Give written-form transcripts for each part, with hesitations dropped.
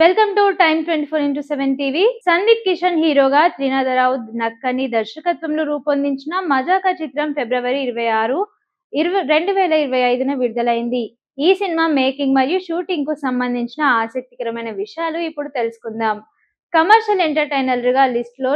Welcome to time 24x7 TV. Sandeep Kishan హీరోగా త్రినాథరావు నక్కని దర్శకత్వంలో రూపొందించిన మజాకా చిత్రం ఫిబ్రవరి 26, 2025న విడుదలైంది. ఈ సినిమా మేకింగ్ మరియు షూటింగ్ కు సంబంధించిన ఆసక్తికరమైన విషయాలు ఇప్పుడు తెలుసుకుందాం. కమర్షియల్ ఎంటర్టైనర్ గా లిస్ట్ లో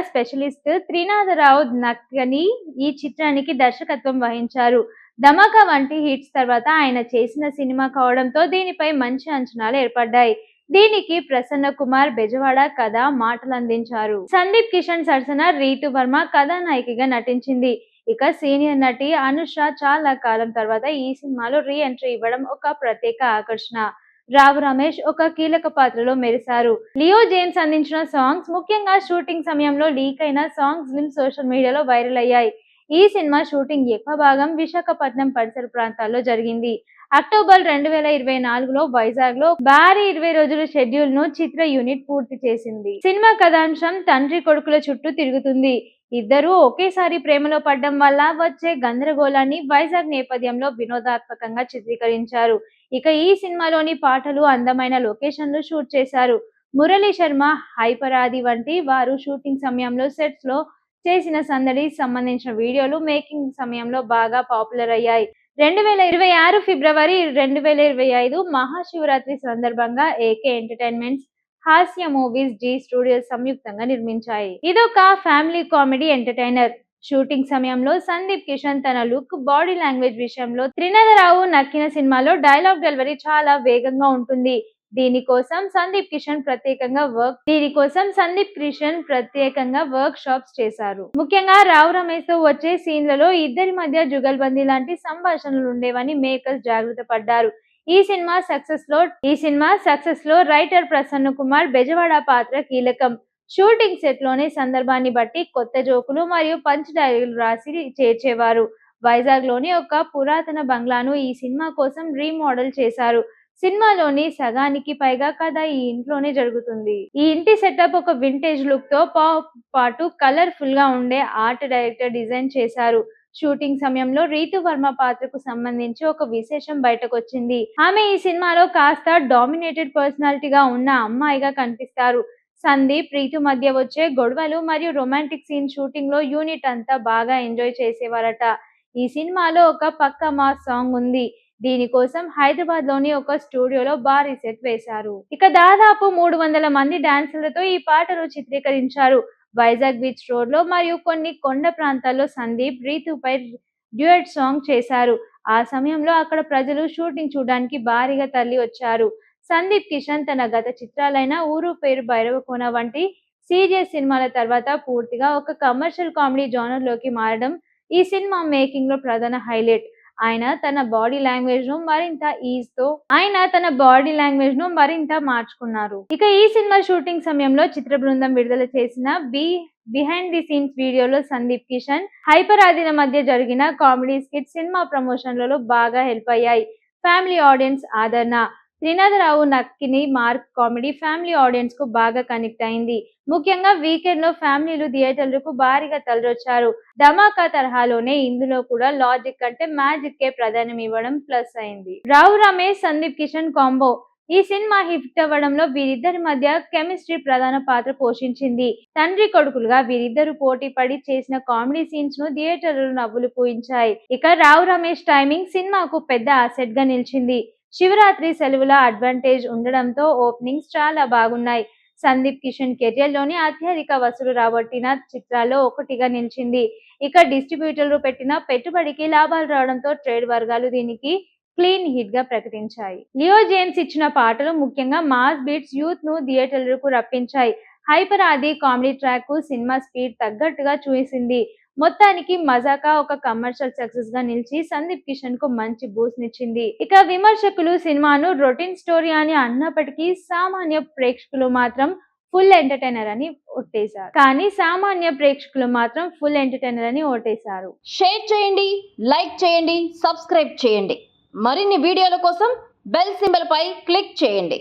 స్పెషలిస్ట్ త్రినాథరావు నక్కని ఈ చిత్రానికి దర్శకత్వం వహించారు. ధమాకా వంటి హిట్స్ తర్వాత ఆయన చేసిన సినిమా కావడంతో దీనిపై మంచి అంచనాలు ఏర్పడ్డాయి. దీనికి ప్రసన్న కుమార్ బెజవాడ కథ, మాటలు అందించారు. సందీప్ కిషన్ సరసన రీతు వర్మ కథానాయికగా నటించింది. ఇక సీనియర్ నటి అనుష చాలా కాలం తర్వాత ఈ సినిమాలో రీ ఎంట్రీ ఇవ్వడం ఒక ప్రత్యేక ఆకర్షణ. రావు రమేష్ ఒక కీలక పాత్రలో మెరిశారు. లియో జేమ్స్ అందించిన సాంగ్స్, ముఖ్యంగా షూటింగ్ సమయంలో లీక్ అయిన సాంగ్స్ సోషల్ మీడియాలో వైరల్ అయ్యాయి. ఈ సినిమా షూటింగ్ ఎక్కువ భాగం విశాఖపట్నం పరిసర ప్రాంతాల్లో జరిగింది. అక్టోబర్ 2024లో వైజాగ్ లో భారీ 20 రోజుల షెడ్యూల్ ను చిత్ర యూనిట్ పూర్తి చేసింది. సినిమా కథాంశం తండ్రి కొడుకుల చుట్టూ తిరుగుతుంది. ఇద్దరూ ఒకేసారి ప్రేమలో పడ్డం వల్ల వచ్చే గందరగోళాన్ని వైజాగ్ నేపథ్యంలో వినోదాత్మకంగా చిత్రీకరించారు. ఇక ఈ సినిమాలోని పాటలు, అందమైన లొకేషన్లు షూట్ చేశారు. మురళీ శర్మ, హైపరాది వంటి వారు షూటింగ్ సమయంలో సెట్స్ లో చేసిన సందడి సంబంధించిన వీడియోలు మేకింగ్ సమయంలో బాగా పాపులర్ అయ్యాయి. 2026 ఫిబ్రవరి 2025 మహాశివరాత్రి సందర్భంగా ఏకే ఎంటర్టైన్మెంట్స్, హాస్య మూవీస్, జీ స్టూడియోస్ సంయుక్తంగా నిర్మించాయి. ఇదొక ఫ్యామిలీ కామెడీ ఎంటర్టైనర్. షూటింగ్ సమయంలో సందీప్ కిషన్ తన లుక్, బాడీ లాంగ్వేజ్ విషయంలో త్రినాథరావు నక్కిన సినిమాలో డైలాగ్ డెలివరీ చాలా వేగంగా ఉంటుంది. దీనికోసం సందీప్ కిషన్ ప్రత్యేకంగా వర్క్ షాప్స్ చేశారు. ముఖ్యంగా రావు రమేష్ తో వచ్చే సీన్లలో ఇద్దరి మధ్య జుగల్బందీ లాంటి సంభాషణలు ఉండేవని మేకర్స్ జాగ్రత్త పడ్డారు. ఈ సినిమా సక్సెస్ లో రైటర్ ప్రసన్న కుమార్ బెజవాడ పాత్ర కీలకం. షూటింగ్ సెట్ లోని సందర్భాన్ని బట్టి కొత్త జోకులు మరియు పంచ్ డైలాగులు రాసి చేర్చేవారు. వైజాగ్ లోని ఒక పురాతన బంగ్లాను ఈ సినిమా కోసం రీమోడల్ చేశారు. సినిమాలోని సగానికి పైగా కథ ఈ ఇంట్లోనే జరుగుతుంది. ఈ ఇంటి సెటప్ ఒక వింటేజ్ లుక్ తో పాటు కలర్ఫుల్ గా ఉండే ఆర్ట్ డైరెక్టర్ డిజైన్ చేశారు. షూటింగ్ సమయంలో రీతు వర్మ పాత్రకు సంబంధించి ఒక విశేషం బయటకొచ్చింది. ఆమె ఈ సినిమాలో కాస్త డామినేటెడ్ పర్సనాలిటీగా ఉన్న అమ్మాయిగా కనిపిస్తారు. సందీప్, రీతు మధ్య వచ్చే గొడవలు మరియు రొమాంటిక్ సీన్ షూటింగ్ లో యూనిట్ అంతా బాగా ఎంజాయ్ చేసేవారట. ఈ సినిమాలో ఒక పక్క మాస్ సాంగ్ ఉంది. దీనికోసం హైదరాబాద్ లోని ఒక స్టూడియోలో భారీ సెట్ వేశారు. ఇక దాదాపు 300 మంది డాన్సర్లతో ఈ పాటను చిత్రీకరించారు. వైజాగ్ బీచ్ రోడ్ లో మరియు కొన్ని కొండ ప్రాంతాల్లో సందీప్, రీతుపై డ్యూయట్ సాంగ్ చేశారు. ఆ సమయంలో అక్కడ ప్రజలు షూటింగ్ చూడడానికి భారీగా తరలి వచ్చారు. సందీప్ కిషన్ తన గత చిత్రాలైన ఊరు పేరు భైరవకోన వంటి సీరియస్ సినిమాల తర్వాత పూర్తిగా ఒక కమర్షియల్ కామెడీ జోనర్ లోకి మారడం ఈ సినిమా మేకింగ్ లో ప్రధాన హైలైట్. ఆయన తన బాడీ లాంగ్వేజ్ ను మరింత మార్చుకున్నారు. ఇక ఈ సినిమా షూటింగ్ సమయంలో చిత్ర బృందం విడుదల చేసిన బిహైండ్ ది సీన్స్ వీడియోలో సందీప్ కిషన్, హైపరాదిల మధ్య జరిగిన కామెడీ స్కిట్ సినిమా ప్రమోషన్లలో బాగా హెల్ప్ అయ్యాయి. ఫ్యామిలీ ఆడియన్స్ ఆదరణ. Trinadha Rao Nakkina mark comedy family audience కు బాగా కనెక్ట్ అయింది. ముఖ్యంగా వీకెండ్ లో ఫ్యామిలీలు థియేటర్లకు భారీగా తరలొచ్చారు. ధమాకా తరహాలోనే ఇందులో కూడా లాజిక్ కంటే మ్యాజిక్ కే ప్రాధాన్యం ఇవ్వడం ప్లస్ అయింది. రావు రమేష్, సందీప్ కిషన్ కాంబో. ఈ సినిమా హిట్ అవ్వడంలో వీరిద్దరి మధ్య కెమిస్ట్రీ ప్రధాన పాత్ర పోషించింది. తండ్రి కొడుకులుగా వీరిద్దరు పోటీ పడి చేసిన కామెడీ సీన్స్ ను థియేటర్లు నవ్వులు పూయించాయి. ఇక రావు రమేష్ టైమింగ్ సినిమాకు పెద్ద అసెట్ గా నిలిచింది. శివరాత్రి సెలవుల అడ్వాంటేజ్ ఉండడంతో ఓపెనింగ్స్ చాలా బాగున్నాయి. సందీప్ కిషన్ కెరియర్ లోని అత్యధిక వసూలు రాబట్టిన చిత్రాల్లో ఒకటిగా నిలిచింది. ఇక డిస్ట్రిబ్యూటర్లు పెట్టిన పెట్టుబడికి లాభాలు రావడంతో ట్రేడ్ వర్గాలు దీనికి క్లీన్ హిట్ గా ప్రకటించాయి. లియో జేమ్స్ ఇచ్చిన పాటలు, ముఖ్యంగా మాస్ బీట్స్ యూత్ ను థియేటర్లకు రప్పించాయి. హైపర్ ఆది కామెడీ ట్రాక్ కు సినిమా స్పీడ్ తగ్గట్టుగా చూసింది. మొత్తానికి మజాకా ఒక కమర్షియల్ సక్సెస్ గా నిలిచి సందీప్ కిషన్ కు మంచి బూస్ట్ నిచ్చింది. ఇక విమర్శకులు సినిమాను రొటీన్ స్టోరీ అని అన్నప్పటికీ సామాన్య ప్రేక్షకులు మాత్రం ఫుల్ ఎంటర్టైనర్ అని ఓటేశారు. షేర్ చేయండి, లైక్ చేయండి, సబ్స్క్రైబ్ చేయండి. మరిన్ని వీడియోల కోసం బెల్ సింబల్ పై క్లిక్ చేయండి.